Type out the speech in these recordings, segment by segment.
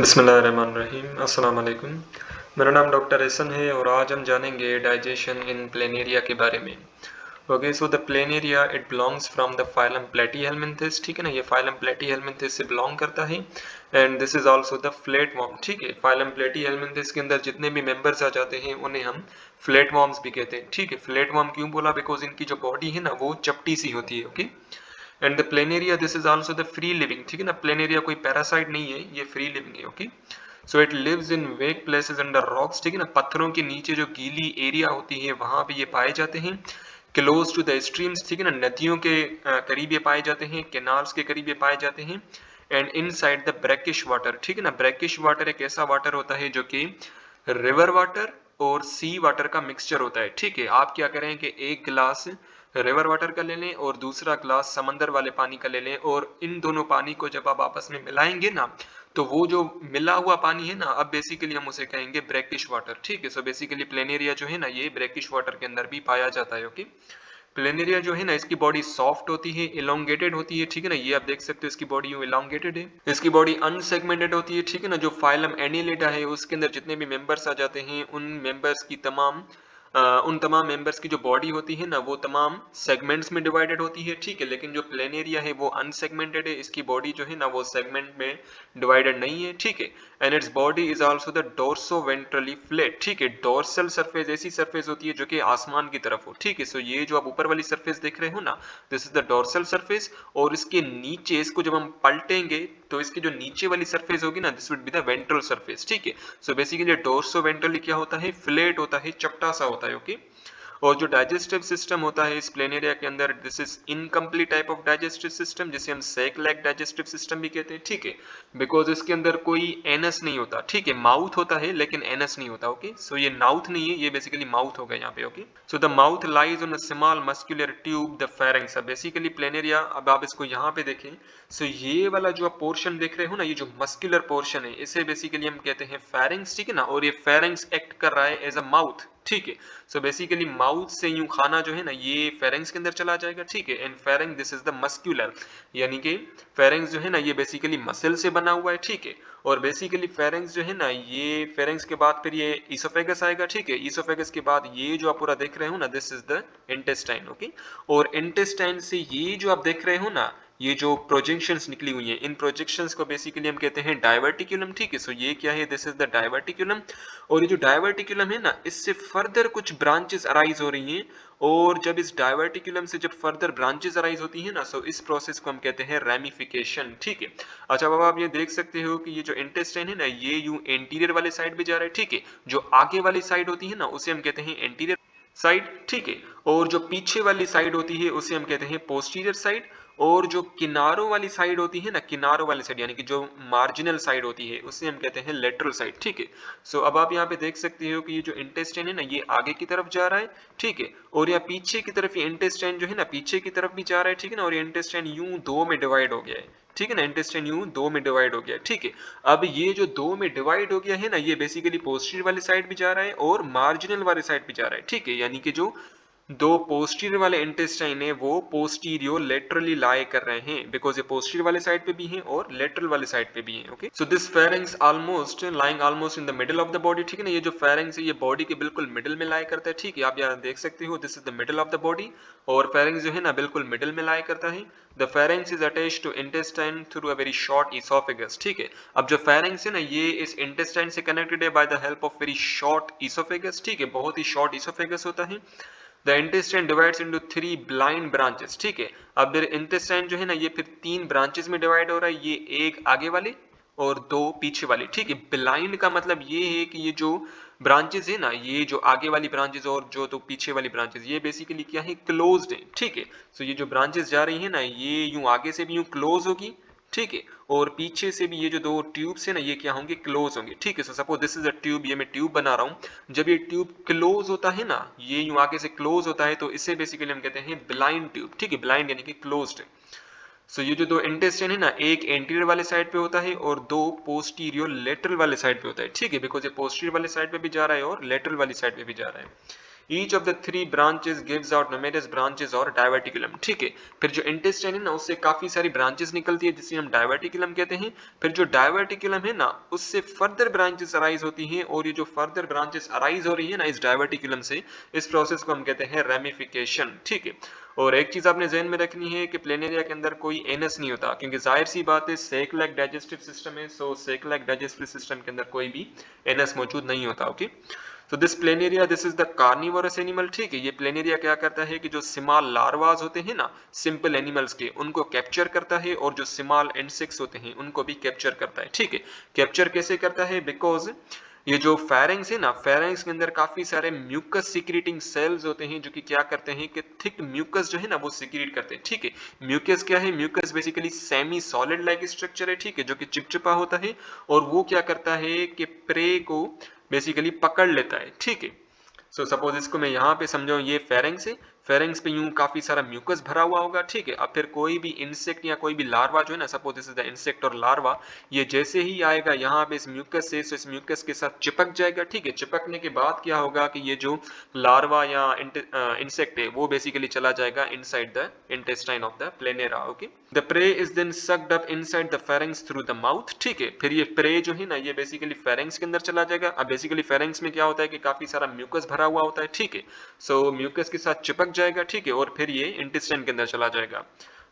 बिस्मिल्लाहिर्रहमानिर्रहीम अस्सलाम वालेकुम। मेरा नाम डॉक्टर एहसन है और आज हम जानेंगे डाइजेशन इन प्लेनेरिया के बारे में। Okay, so the planaria it belongs from the phylum Platyhelminthes. ठीक है ना, ये फाइलम प्लेटीहेल्मिन्थेस से बिलोंग करता है and this is also the flatworm. ठीक है, फाइलम प्लेटीहेल्मिन्थेस के अंदर जितने भी मेंबर्स आ जाते हैं उन्हें हम फ्लैटवर्म्स भी कहते हैं। ठीक है, फ्लैटवर्म क्यों बोला? बिकॉज इनकी जो बॉडी है ना वो चपटी सी होती है। Okay, and the planaria this is also the free living. ठीक है ना, प्लेनेरिया कोई पैरासाइट नहीं है, ये फ्री लिविंग है। Okay, so it lives in wake places under rocks. ठीक है ना, पत्थरों के नीचे जो गीली एरिया होती है वहां पे ये पाए जाते हैं। क्लोज टू द स्ट्रीम्स, ठीक है ना, नदियों के करीब ये पाए जाते हैं, कैनाल्स के करीब ये पाए जाते हैं। And inside the brackish water. ठीक है ना, ब्रैकिश वाटर एक ऐसा वाटर होता है जो कि रिवर वाटर और सी वाटर का मिक्सचर होता है। ठीक है, आप क्या करें कि एक गिलास रिवर वाटर का ले लें और दूसरा ग्लास समंदर वाले पानी का ले लें और इन दोनों पानी को जब आप आपस में मिलाएंगे ना तो वो जो मिला हुआ पानी है ना, अब बेसिकली हम उसे कहेंगे ब्रैकिश वाटर। ठीक है, सो बेसिकली प्लेनेरिया जो है ना ये ब्रैकिश वाटर के अंदर भी पाया जाता है। ओके, प्लेनेरिया जो है ना इसकी बॉडी सॉफ्ट होती है, इलोंगेटेड होती है। ठीक है ना, ये आप देख सकते हो इसकी बॉडी इलोंगेटेड है। इसकी बॉडी अनसेगमेंटेड होती है। ठीक है ना, जो फाइलम एनिलेटा है उसके अंदर जितने भी मेंबर्स आ जाते हैं उन मेंबर्स की उन तमाम मेंबर्स की जो बॉडी होती है ना वो तमाम सेगमेंट्स में डिवाइडेड होती है। ठीक है, लेकिन जो प्लेनेरिया है वो अनसेगमेंटेड है, इसकी बॉडी जो है ना वो सेगमेंट में डिवाइडेड नहीं है। ठीक है, and its body is also the dorso ventrally flat. ठीक है, डोर्सल सरफेस ऐसी सरफेस होती है जो कि आसमान की तरफ हो। ठीक है, सो ये जो आप ऊपर वाली सरफेस देख रहे हो ना, this is the dorsal surface. और इसके नीचे इसको जब हम पलटेंगे तो इसकी जो नीचे वाली सरफेस होगी ना this would be the ventral surface. ठीक है, सो बेसिकली डोर्सो वेंट्रली क्या होता है? फ्लैट होता है, चपटा सा होता है। ओके, और जो डाइजेस्टिव सिस्टम होता है इस प्लेनेरिया के अंदर this is incomplete type of digestive system, जिसे हम सेक लैक डाइजेस्टिव सिस्टम भी कहते हैं। ठीक है, बिकॉज इसके अंदर कोई एनस नहीं होता। ठीक है, माउथ होता है लेकिन एनस नहीं होता। ओके, सो ये माउथ नहीं है, ये बेसिकली माउथ हो गया यहाँ पे। Okay, so the mouth lies on a small muscular tube the pharynx. Basically planaria, अब आप इसको यहाँ पे देखें, सो ये वाला जो आप पोर्शन देख रहे हो ना, ये जो मस्कुलर पोर्शन है इसे बेसिकली हम कहते हैं फेरेंक्स। ठीक है ना, और ये फेरेंक्स एक्ट कर रहा है एज अ माउथ। ठीक है, सो बेसिकली माउथ से यूं खाना जो है ना ये फेरेंक्स के अंदर चला जाएगा। ठीक है, and pharynx this is the muscular, यानी कि फेरेंक्स जो है ना ये बेसिकली मसल से बना हुआ है। ठीक है, और बेसिकली फेरेंक्स जो है ना ये फेरेंक्स के बाद फिर ये ईसोफेगस आएगा। ठीक है, ईसोफेगस के बाद ये जो आप पूरा देख रहे हो ना this is the intestine. Okay, और इंटेस्टाइन से ये जो आप देख रहे हो ना ये जो प्रोजेक्शंस निकली हुई हैं इन प्रोजेक्शंस को बेसिकली हम कहते हैं डायवर्टिकुलम। ठीक है, सो ये क्या है? This is the diverticulum. और ये जो डायवर्टिकुलम है ना इससे फर्दर कुछ ब्रांचेस अराइज हो रही हैं, और जब इस डायवर्टिकुलम से जब फर्दर ब्रांचेस अराइज होती है ना सो इस प्रोसेस को हम कहते हैं रेमिफिकेशन। ठीक है, अच्छा बाबा आप ये देख सकते हो कि ये जो इंटेस्टाइन है ना ये यूं एंटीरियर वाले साइड पे जा रहा है। ठीक है, जो आगे वाली साइड होती है ना उसे हम कहते हैं एंटीरियर साइड। ठीक है, और जो पीछे वाली साइड होती है उसे हम कहते हैं पोस्टीरियर साइड। और जो किनारों वाली साइड होती है ना, किनारों वाली साइड यानी कि जो मार्जिनल साइड होती है उसे हम कहते हैं लेटरल साइड। ठीक है, सो अब आप यहाँ पे देख सकते हो कि ये जो इंटेस्टाइन है ना ये आगे की तरफ जा रहा है। ठीक है, और यहाँ पीछे की तरफ ये इंटेस्टाइन जो है ना पीछे की तरफ भी जा रहा है। ठीक है ना, और ये इंटेस्टाइन यूं दो में डिवाइड हो गया है। ठीक है ना, इंटेस्टाइन यूं दो में डिवाइड हो गया है। ठीक है, अब ये जो दो में डिवाइड हो गया है ना ये बेसिकली पोस्टीरियर वाली साइड भी जा रहा है और मार्जिनल वाली साइड भी जा रहा है। ठीक है, यानी कि जो दो पोस्टीरियर वाले इंटेस्टाइन है वो पोस्टीरियो लेटरली लाई कर रहे हैं, बिकॉज ये पोस्टीरियर वाले साइड पे भी हैं और लेटरल वाले साइड पे भी हैं। Okay, so this pharynx almost lying almost in the middle of the body. ठीक है ना, ये जो फेरेंक्स है ये बॉडी के बिल्कुल मिडिल में लाई करता है। ठीक है, आप यहाँ देख सकते हो this is the middle of the body, और फेरेंक्स जो है ना बिल्कुल मिडिल में लाई करता है। The pharynx is attached to intestine through a very short oesophagus. ठीक है, अब जो फेरेंक्स है ना ये इस इंटेस्टाइन से कनेक्टेड है by the help of very short oesophagus. ठीक है, बहुत ही शॉर्ट इसोफेगस होता है। The intestine divides into three blind branches. ठीक है, अब इंटेस्टाइन जो है ना ये फिर तीन ब्रांचेस में डिवाइड हो रहा है, ये एक आगे वाली और दो पीछे वाली। ठीक है, ब्लाइंड का मतलब ये है कि ये जो ब्रांचेस है ना ये जो आगे वाली ब्रांचेस और जो तो पीछे वाली ब्रांचेस ये बेसिकली क्या है? क्लोज्ड है। ठीक है, सो ये जो ब्रांचेस जा रही है ना ये यूं आगे से भी यूं क्लोज होगी। ठीक है, और पीछे से भी ये जो दो ट्यूब्स है ना ये क्या होंगे? क्लोज होंगे। ठीक है, so suppose this is a tube, ये मैं ट्यूब बना रहा हूँ, जब ये ट्यूब क्लोज होता है ना ये यूं आगे से क्लोज होता है तो इसे बेसिकली हम कहते हैं ब्लाइंड ट्यूब। ठीक है, ब्लाइंड यानी कि क्लोज्ड। सो ये जो दो इंटेस्टाइन है ना एक एंटीरियर वाले साइड पे होता है और दो पोस्टीरियर लेटरल वाले साइड पे होता है। ठीक है, बिकॉज ये पोस्टीरियर वाले साइड पे भी जा रहा है और लेटरल वाली साइड पे भी जा रहा है। Each of the 3 branches gives out numerous branches और डायवर्टिकुलम। ठीक है, फिर जो इंटेस्टाइन है ना उससे काफी सारी ब्रांचेस निकलती है जिसे हम डायवर्टिकुलम कहते हैं। फिर जो डायवर्टिकुलम है ना उससे फर्दर ब्रांचेस अराइज होती हैं, और ये जो फर्दर ब्रांचेस अराइज हो रही है ना इस डायवर्टिकुलम से, इस प्रोसेस को हम कहते हैं रेमिफिकेशन। ठीक है, और एक चीज आपने ध्यान में रखनी है कि प्लेनेरिया के अंदर कोई एनस नहीं होता, क्योंकि जाहिर सी बात है सेक लाइक डाइजेस्टिव सिस्टम है, सो सेक लाइक डाइजेस्टिव सिस्टम के अंदर कोई भी एनस मौजूद नहीं होता। ओके, तो this planaria this is the carnivorous animal. ठीक है, ये प्लेनेरिया क्या करता है कि जो स्मॉल लार्वास होते हैं ना सिंपल एनिमल्स के, उनको कैप्चर करता है, और जो स्मॉल इंसेक्ट्स होते हैं उनको भी कैप्चर करता है। ठीक है, कैप्चर कैसे करता है, बिकॉज ये जो फेरेंक्स है ना, फेरेंक्स के अंदर काफी सारे म्यूकस सिक्रीटिंग सेल्स होते हैं जो कि क्या करते हैं कि थिक म्यूकस जो है ना वो सिक्रीट करते हैं। ठीक है, म्यूकस क्या है, mucus basically semi solid like structure है। ठीक है, जो कि चिपचिपा होता है, और वो क्या करता है कि प्रे को बेसिकली पकड़ लेता है। ठीक है, सो सपोज इसको मैं यहाँ पे समझाऊं, ये फेरेंक्स है, फेरेंक्स पे यूं काफी सारा म्यूकस भरा हुआ होगा। ठीक है, अब फिर कोई भी इंसेक्ट या कोई भी लार्वा जो है ना, suppose this is the insect और लार्वा, ये जैसे ही आएगा यहाँ पे इस म्यूकस से, इस म्यूकस के साथ चिपक जाएगा। ठीक है, चिपकने के बाद क्या होगा कि ये जो लार्वा या इंसेक्ट है वो बेसिकली चला जाएगा inside the intestine of the planaria. Okay, the prey is then sucked up inside the pharynx through the mouth. ठीक है, फिर ये प्रे जो है ना ये बेसिकली फेरेंक्स के अंदर चला जाएगा। अब बेसिकली फेरेंक्स में क्या होता है कि काफी सारा म्यूकस भरा हुआ होता है। ठीक है, सो म्यूकस के साथ चिपक जाएगा। ठीक है, और फिर ये इंटेस्टाइन के अंदर चला जाएगा।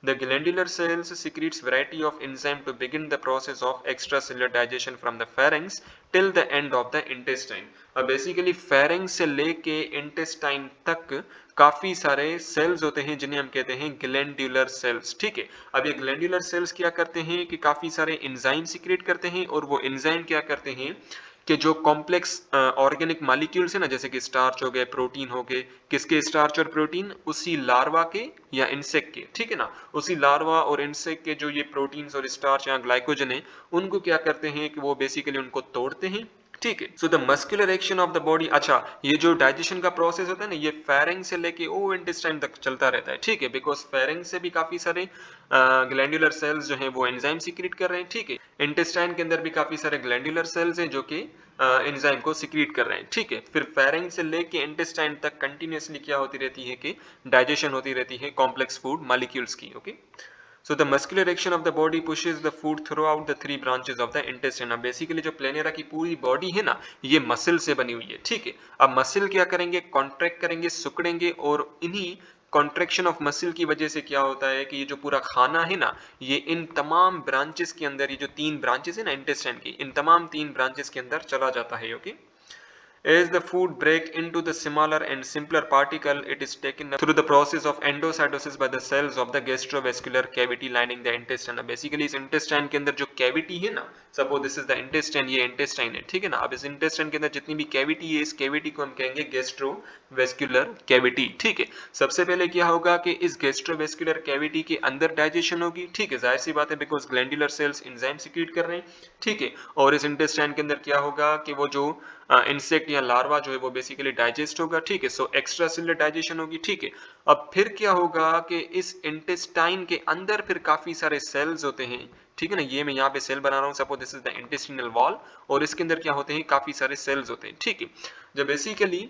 The glandular cells secretes variety of enzyme to begin the process of extracellular digestion from the pharynx till the end of the intestine। अब बेसिकली pharynx से लेके intestine तक काफी सारे सेल्स होते हैं जिन्हें हम कहते हैं ग्लैंडुलर सेल्स। ठीक है, अब ये ग्लैंडुलर सेल्स क्या करते हैं कि काफी सारे एंजाइम सीक्रेट करते हैं, और वो एंजाइम क्या करते हैं कि जो कॉम्प्लेक्स ऑर्गेनिक मॉलिक्यूल्स है ना, जैसे कि स्टार्च हो गए, प्रोटीन हो गए, किसके स्टार्च और प्रोटीन, उसी लार्वा के या इंसेक्ट के। ठीक है ना, उसी लार्वा और इंसेक्ट के जो ये प्रोटीन्स और स्टार्च या ग्लाइकोजन है, उनको क्या करते हैं कि वो बेसिकली उनको तोड़ते हैं। ठीक है, so the muscular action of the body. अच्छा, ये जो डाइजेशन का प्रोसेस होता है ना, ये फेरेंक्स से लेके ओ इंटेस्टाइन तक चलता रहता है। ठीक है, बिकॉज फेरेंक्स से भी काफी सारे ग्लैंडुलर सेल्स जो हैं वो एंजाइम सीक्रेट कर रहे हैं। ठीक है, इंटेस्टाइन के अंदर भी काफी सारे ग्लैंडुलर सेल्स हैं जो कि एंजाइम को सीक्रेट कर रहे हैं। ठीक है, फिर फेरेंक्स से लेके इंटेस्टाइन तक कंटिन्यूअसली क्या होती रहती है कि डाइजेशन होती रहती है कॉम्प्लेक्स फूड मॉलिक्यूल्स की। Okay, so the muscular action of the body pushes the food throughout the 3 branches of the intestine। अब बेसिकली जो प्लेनेरा की पूरी बॉडी है ना ये मसल से बनी हुई है। ठीक है, अब मसल क्या करेंगे, कॉन्ट्रैक्ट करेंगे, सिकुड़ेंगे, और इन्हीं कॉन्ट्रैक्शन ऑफ मसल की वजह से क्या होता है कि ये जो पूरा खाना है ना ये इन तमाम ब्रांचेस के अंदर, ये जो 3 ब्रांचेस है ना इंटेस्टाइन की, इन तमाम 3 ब्रांचेस के अंदर चला जाता है। Okay, as the food break into the smaller and simpler particle, it is taken up through the process of endocytosis by the cells of the gastrovascular cavity lining the intestine। Basically इस intestine के अंदर जो cavity है ना, suppose this is the intestine, ये intestine है। ठीक है ना, अब इस इंटेस्टाइन के अंदर जितनी भी कैविटी है, इस कैविटी को हम कहेंगे गैस्ट्रोवेस्कुलर कैविटी। ठीक है, सबसे पहले क्या होगा कि इस गैस्ट्रोवेस्कुलर कैविटी के अंदर डाइजेशन होगी। ठीक है, जाहिर सी बात है because glandular cells enzyme secret कर रहे हैं। ठीक है, और इस इंटेस्टाइन के अंदर क्या होगा कि वो जो इंसेक्ट या लार्वा जो है वो बेसिकली डाइजेस्ट होगा। ठीक है, सो एक्स्ट्रा सेलुलर डाइजेशन होगी। ठीक है, अब फिर क्या होगा कि इस इंटेस्टाइन के अंदर फिर काफी सारे सेल्स होते हैं। ठीक है ना, ये मैं यहाँ पे सेल बना रहा हूँ, suppose this is the intestinal wall, और इसके अंदर क्या होते हैं, काफी सारे सेल्स होते हैं। ठीक है, जब बेसिकली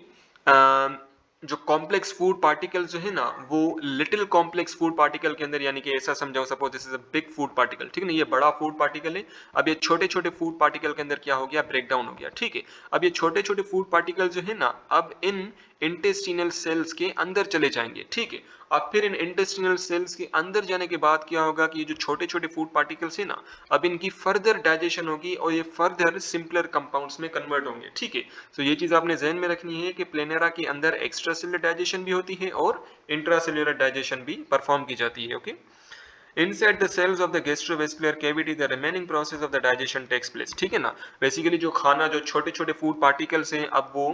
जो कॉम्प्लेक्स फूड पार्टिकल जो है ना वो लिटिल कॉम्प्लेक्स फूड पार्टिकल के अंदर, यानी कि ऐसा समझाओ, suppose this is a big food particle. ठीक है ना, ये बड़ा फूड पार्टिकल है। अब ये छोटे छोटे फूड पार्टिकल के अंदर क्या हो गया, ब्रेक डाउन हो गया। ठीक है, अब ये छोटे छोटे फूड पार्टिकल जो है ना अब इन इंटेस्टिनल सेल्स के अंदर चले जाएंगे। ठीक है, अब फिर इन इंटेस्टिनल सेल्स के अंदर जाने के बाद क्या होगा कि ये जो छोटे छोटे फूड पार्टिकल्स है ना अब इनकी फर्दर डाइजेशन होगी, और ये फर्दर सिंपलर कंपाउंड्स में कन्वर्ट होंगे। ठीक है, तो ये चीज आपने ध्यान में रखनी है कि प्लेनेरा के अंदर एक्स्ट्रा सेलुलर डाइजेशन भी होती है और इंट्रासेल्युलर डाइजेशन भी परफॉर्म की जाती है। Okay, Inside the cells of the gastrovascular cavity, the remaining process of the digestion takes place। ठीक है ना, बेसिकली जो खाना, जो छोटे छोटे फूड पार्टिकल्स हैं, अब वो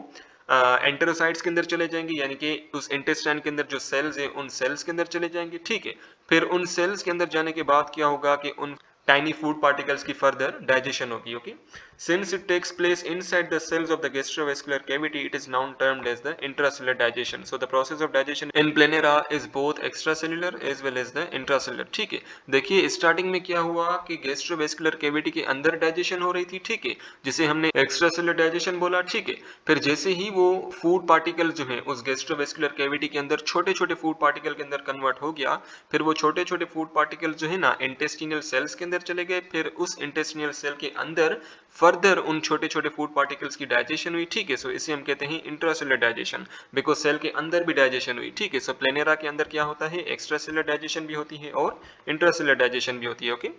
एंटेरोसाइट्स के अंदर चले जाएंगे, यानी कि उस इंटेस्टाइन के अंदर जो सेल्स हैं उन सेल्स के अंदर चले जाएंगे। ठीक है, फिर उन सेल्स के अंदर जाने के बाद क्या होगा कि उन टाइनी फूड पार्टिकल्स की फर्दर डाइजेशन होगी. Okay, since it takes place inside the cells of the gastrovascular cavity it is now termed as the intracellular digestion. So the process of digestion in planaria is both extracellular as well as the intracellular. ठीक है, देखिए starting में क्या हुआ कि gastrovascular cavity के अंदर digestion हो रही थी. ठीक है, जिसे हमने एक्स्ट्रासेलुलर डाइजेशन बोला. ठीक है, फिर जैसे ही वो फूड पार्टिकल जो है उस गैस्ट्रोवेस्कुलर कैविटी के अंदर छोटे छोटे फूड पार्टिकल के अंदर कन्वर्ट हो गया, फिर वो छोटे छोटे फूड पार्टिकल जो है ना इंटेस्टिनल सेल्स के अंदर चले गए, फिर उस इंटेस्टिनल सेल के अंदर फर्दर उन छोटे छोटे फूड पार्टिकल्स की डाइजेशन हुई. ठीक है, सो इसे हम कहते हैं इंट्रासेलुलर डाइजेशन, बिकॉज सेल के अंदर भी डाइजेशन हुई. ठीक है, सो प्लेनेरा के अंदर क्या होता है, एक्स्ट्रासेलुलर डाइजेशन भी होती है और इंट्रासेलुलर डाइजेशन भी होती है. Okay,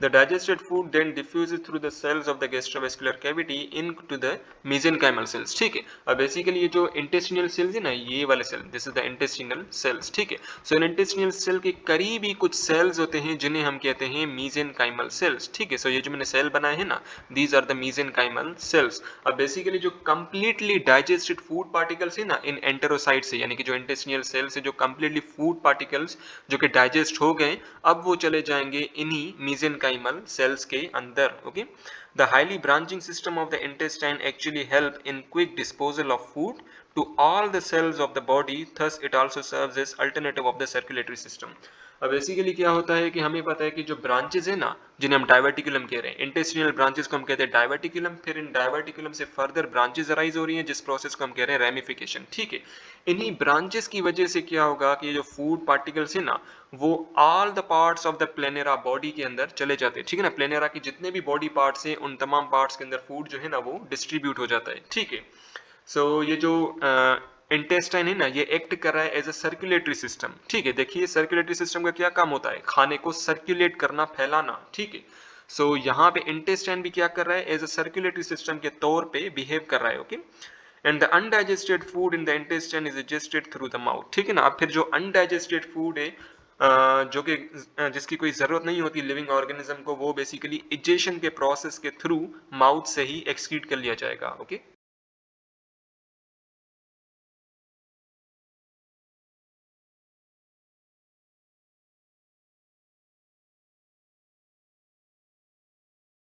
the digested food then diffuses through the cells of the gastrovascular cavity into the mesenchymal cells. ठीक है, अब बेसिकली ये जो इंटेस्टिनल सेल्स है ना, ये वाले cell, this is the intestinal cells. ठीक है, सो इन इंटेस्टिनल सेल के करीब ही कुछ सेल्स होते हैं जिन्हें हम कहते हैं मेसेनकाइमल सेल्स. ठीक है, सो ये जो मैंने सेल बनाए हैं ना, these are the mesenchymal cells. अब बेसिकली जो कंप्लीटली डाइजेस्टेड फूड पार्टिकल्स है ना इन एंटेरोसाइट से, यानी कि जो इंटेस्टिनल सेल से जो कंप्लीटली फूड पार्टिकल्स जो कि डाइजेस्ट हो गए, अब वो चले जाएंगे इन्हीं मेसेनकाइमल सेल्स के अंदर. Okay, the highly branching system of the intestine actually help in quick disposal of food to all the cells of the body, thus it also serves as alternative of the circulatory system. अब basically क्या होता है कि हमें पता है कि जो ब्रांचेस है ना, जिन्हें हम डाइवर्टिकुलम कह रहे हैं, इंटेस्टिनल ब्रांचेस को हम कहते हैं डाइवर्टिकुलम, फिर इन डाइवर्टिकुलम से फर्दर ब्रांचेस अराइज हो रही हैं जिस प्रोसेस को हम कह रहे हैं रेमिफिकेशन. ठीक है, इन्हीं ब्रांचेस की वजह से क्या होगा कि ये जो फूड पार्टिकल्स है ना, वो all the parts of the planaria body के अंदर चले जाते हैं. ठीक है ना, प्लेनेरा के जितने भी बॉडी पार्ट्स हैं उन तमाम पार्ट्स के अंदर फूड जो है ना वो डिस्ट्रीब्यूट हो जाता है. ठीक है, सो ये जो इंटेस्टाइन है ना, ये एक्ट कर रहा है एज अ सर्कुलेटरी सिस्टम. ठीक है, देखिए सर्कुलेटरी सिस्टम का क्या काम होता है, खाने को सर्कुलेट करना, फैलाना. ठीक है, सो यहाँ पे इंटेस्टाइन भी क्या कर रहा है, एज अ सर्कुलेटरी सिस्टम के तौर पे बिहेव कर रहा है. Okay, and the undigested food in the intestine is digested through the mouth. ठीक है ना, अब फिर जो अनडाइजेस्टेड फूड है जो कि जिसकी कोई जरूरत नहीं होती लिविंग ऑर्गेनिज्म को, वो बेसिकली इजेशन के प्रोसेस के थ्रू माउथ से ही एक्सक्रीट कर लिया जाएगा. ओके,